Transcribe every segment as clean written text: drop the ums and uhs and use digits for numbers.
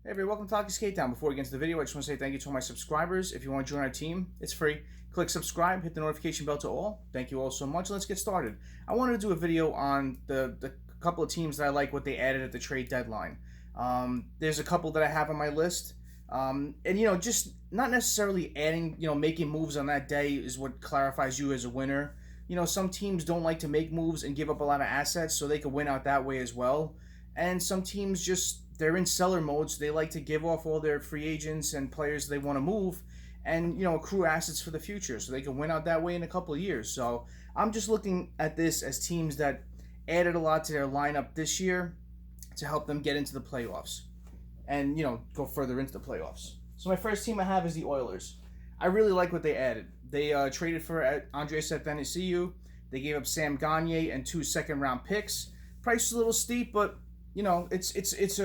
Hey everybody, welcome to Talking Skate Down. Before we get into the video, I just want to say thank you to all my subscribers. If you want to join our team, it's free. Click subscribe, hit the notification bell to all. Thank you all so much. Let's get started. I wanted to do a video on the couple of teams that I like what they added at the trade deadline. There's a couple that I have on my list. And just not necessarily adding, making moves on that day is what clarifies you as a winner. Some teams don't like to make moves and give up a lot of assets so they can win out that way as well. And some teams they're in seller mode, so they like to give off all their free agents and players they want to move and, accrue assets for the future so they can win out that way in a couple of years. So I'm just looking at this as teams that added a lot to their lineup this year to help them get into the playoffs and, go further into the playoffs. So my first team I have is the Oilers. I really like what they added. They traded for Andres Athanasiou. They gave up Sam Gagner and 2 second-round picks. Price is a little steep, but it's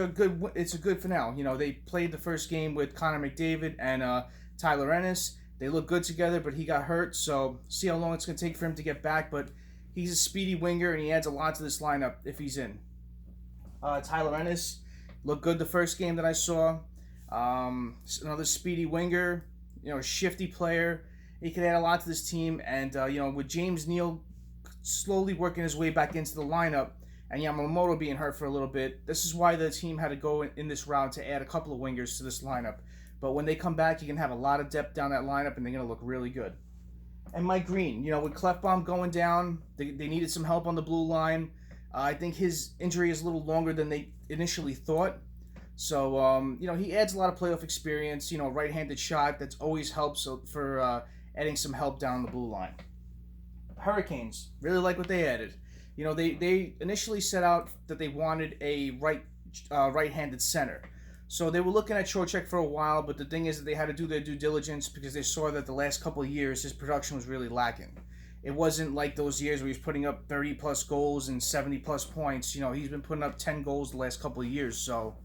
a good for now. They played the first game with Connor McDavid and Tyler Ennis. They look good together, but he got hurt, so see how long it's going to take for him to get back. But he's a speedy winger, and he adds a lot to this lineup if he's in. Tyler Ennis looked good the first game that I saw. Another speedy winger, shifty player. He can add a lot to this team, and with James Neal slowly working his way back into the lineup, and Yamamoto being hurt for a little bit, this is why the team had to go in this round to add a couple of wingers to this lineup. But when they come back, you can have a lot of depth down that lineup, and they're going to look really good. And Mike Green, with Clefbaum going down, they needed some help on the blue line. I think his injury is a little longer than they initially thought. So, he adds a lot of playoff experience, right-handed shot. That's always helps for adding some help down the blue line. Hurricanes, really like what they added. They initially set out that they wanted a right-handed center. So they were looking at Trocheck for a while, but the thing is that they had to do their due diligence because they saw that the last couple of years his production was really lacking. It wasn't like those years where he was putting up 30-plus goals and 70-plus points. He's been putting up 10 goals the last couple of years, so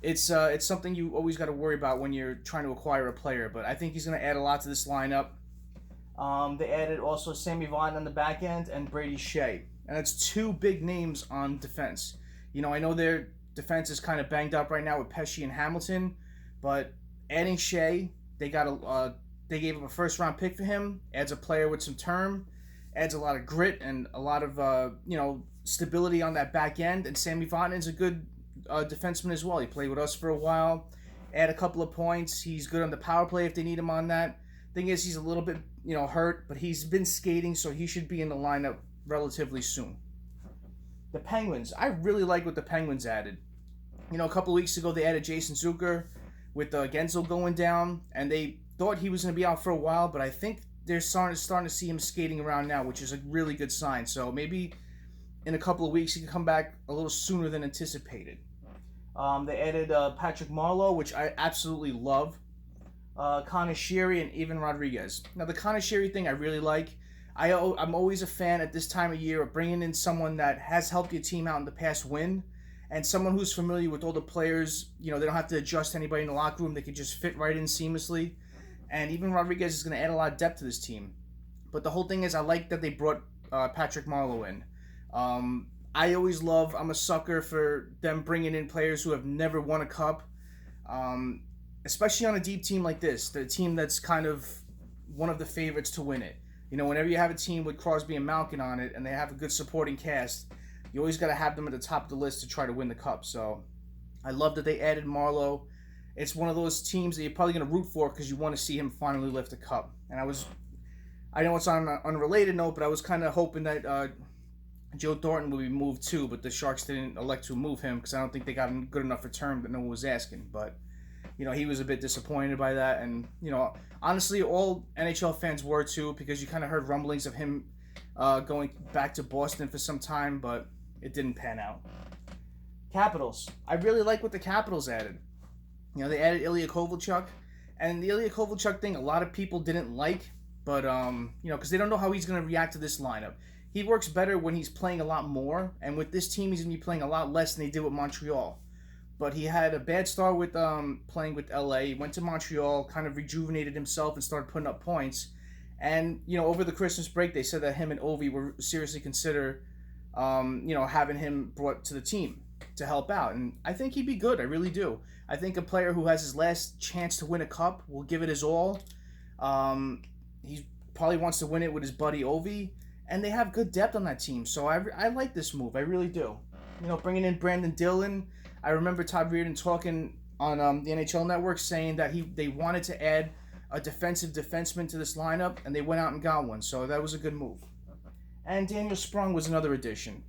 it's something you always got to worry about when you're trying to acquire a player. But I think he's going to add a lot to this lineup. They added also Sammy Vaughn on the back end and Brady Shea. And that's 2 big names on defense. I know their defense is kind of banged up right now with Pesce and Hamilton, but adding Shea, they gave up a first-round pick for him, adds a player with some term, adds a lot of grit and a lot of, stability on that back end. And Sammy Vaughn is a good defenseman as well. He played with us for a while, add a couple of points. He's good on the power play if they need him on that. Thing is, he's a little bit, hurt, but he's been skating, so he should be in the lineup relatively soon. The Penguins. I really like what the Penguins added. A couple of weeks ago, they added Jason Zucker with Gensel going down, and they thought he was going to be out for a while, but I think they're starting to see him skating around now, which is a really good sign. So maybe in a couple of weeks, he can come back a little sooner than anticipated. They added Patrick Marleau, which I absolutely love. Connor Sheary and Evan Rodriguez. Now, the Connor Sheary thing I really like. I'm always a fan at this time of year of bringing in someone that has helped your team out in the past win, and someone who's familiar with all the players. They don't have to adjust anybody in the locker room. They can just fit right in seamlessly. And Evan Rodriguez is going to add a lot of depth to this team. But the whole thing is I like that they brought Patrick Marleau in. I'm a sucker for them bringing in players who have never won a cup. Especially on a deep team like this, the team that's kind of one of the favorites to win it. Whenever you have a team with Crosby and Malkin on it and they have a good supporting cast, you always got to have them at the top of the list to try to win the cup. So I love that they added Marleau. It's one of those teams that you're probably going to root for because you want to see him finally lift a cup. And I know it's on an unrelated note, but I was kind of hoping that Joe Thornton would be moved too, but the Sharks didn't elect to move him because I don't think they got him good enough return that no one was asking. But he was a bit disappointed by that. And, honestly, all NHL fans were too because you kind of heard rumblings of him going back to Boston for some time, but it didn't pan out. Capitals. I really like what the Capitals added. They added Ilya Kovalchuk. And the Ilya Kovalchuk thing, a lot of people didn't like, but, because they don't know how he's going to react to this lineup. He works better when he's playing a lot more, and with this team, he's going to be playing a lot less than he did with Montreal. But he had a bad start with playing with LA. He went to Montreal, kind of rejuvenated himself and started putting up points. And, over the Christmas break, they said that him and Ovi were seriously consider, having him brought to the team. to help out, and I think he'd be good. I really do. I think a player who has his last chance to win a cup will give it his all. He probably wants to win it with his buddy Ovi, and they have good depth on that team. So I like this move. I really do. You know, bringing in Brandon Dillon. I remember Todd Reardon talking on the NHL Network saying that they wanted to add a defensive defenseman to this lineup, and they went out and got one. So that was a good move. And Daniel Sprong was another addition.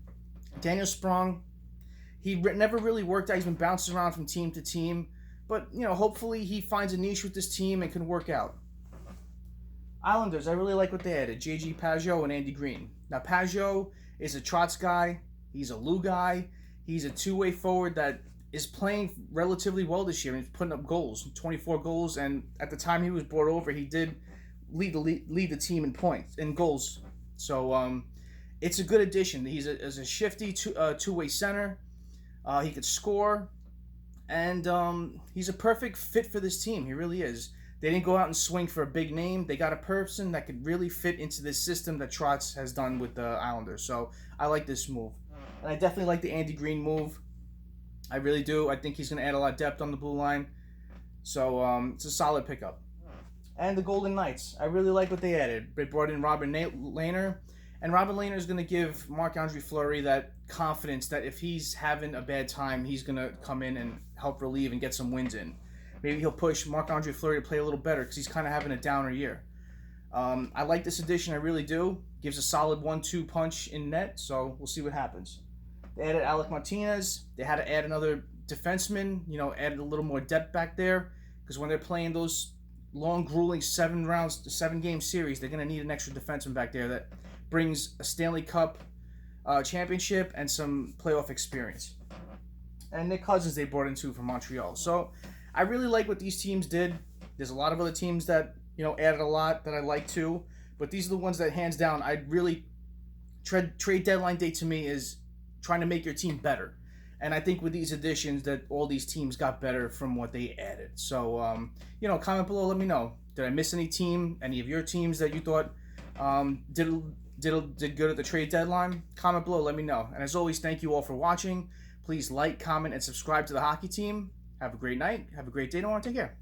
Daniel Sprong, he never really worked out. He's been bouncing around from team to team. But, you know, hopefully he finds a niche with this team and can work out. Islanders, I really like what they added. J.G. Pageau and Andy Green. Now, Pageau is a Trotz guy. He's a Lou guy. He's a two-way forward that is playing relatively well this year. He's putting up goals, 24 goals. And at the time he was brought over, he did lead the team in points, in goals. So it's a good addition. He's a shifty two-way center. He could score. And he's a perfect fit for this team. He really is. They didn't go out and swing for a big name. They got a person that could really fit into this system that Trotz has done with the Islanders. So I like this move. And I definitely like the Andy Green move. I really do. I think he's going to add a lot of depth on the blue line. So it's a solid pickup. And the Golden Knights. I really like what they added. They brought in Robin Lehner. And Robin Lehner is going to give Marc-Andre Fleury that confidence that if he's having a bad time, he's going to come in and help relieve and get some wins in. Maybe he'll push Marc-Andre Fleury to play a little better because he's kind of having a downer year. I like this addition. I really do. Gives a solid 1-2 punch in net, so we'll see what happens. They added Alec Martinez. They had to add another defenseman, you know, added a little more depth back there because when they're playing those long, grueling 7-game series, they're going to need an extra defenseman back there that brings a Stanley Cup championship and some playoff experience. And Nick Cousins they brought in too from Montreal. So I really like what these teams did. There's a lot of other teams that, you know, added a lot that I like too. But these are the ones that, hands down, I'd really... Trade deadline day to me is trying to make your team better. And I think with these additions that all these teams got better from what they added. So, you know, comment below, let me know. Did I miss any team? Any of your teams that you thought did good at the trade deadline? Comment below, let me know. And as always, thank you all for watching. Please like, comment, and subscribe to the hockey team. Have a great night. Have a great day. Don't want to take care.